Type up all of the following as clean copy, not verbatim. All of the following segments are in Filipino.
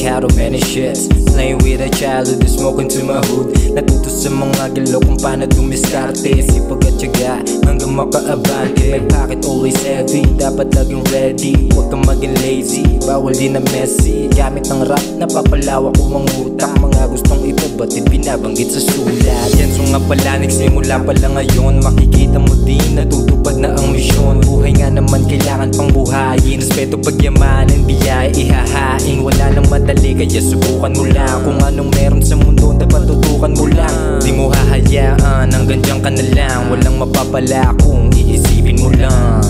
out of many shits. Playing with a childhood, smoking to my hood. Natuto sa mga galaw kung paano dumiskarte. Sipag at tiyaga hanggang makaabante. May pocket always heavy, dapat laging ready. Huwag kang maging lazy, bawal din na messy. Gamit ng rap, napapalawa ko ang utak. Mga gustong ito, ba't ibinabanggit sa sulat? Yan so nga pala, nagsimula pala ngayon. Makikita mo din, natutupad na ang misyon. Buhay nga naman, kailangan pang buhayin. Respeto pagyamanan, biyaya ihahain. Wala nang madali, kaya subukan mo lang. Kung anong meron sa mundo, dapat tutukan mo lang. Di mo hahayaan, hanggang dyan ka na lang. Walang mapapala kung iisipin mo lang.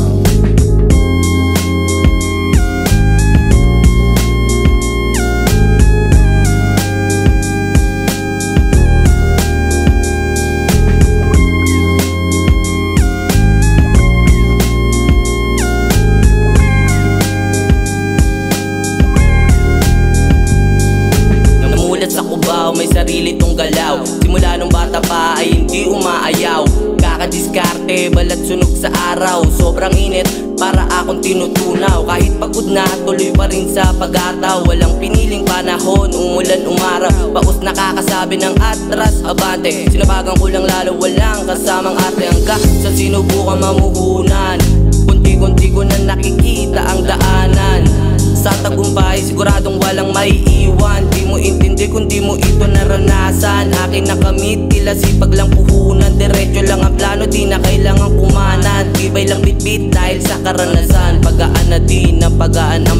May sarili tong galaw. Simula nung bata pa ay hindi umaayaw. Kakadiskarte, balat sunog sa araw. Sobrang init para akong tinutunaw. Kahit pagod na, tuloy pa rin sa pag-ataw. Walang piniling panahon, umulan, umaraw. Paus nakakasabi ng atras, abante. Sinabagan ko lang lalo, walang kasamang arte. Hanggang sa sinubukan mamuhunan, kunti-kunti ko na nakikita ang daanan. Sa tagumpay, siguradong walang maiiwan. Di mo intindi kung di mo ito naranasan. Akin nakamit, tila sipag lang puhunan. Diretso lang ang plano, di na kailangan kumanan. Tibay lang bitbit dahil sa karanasan. Pagaan na din ang pagaan ang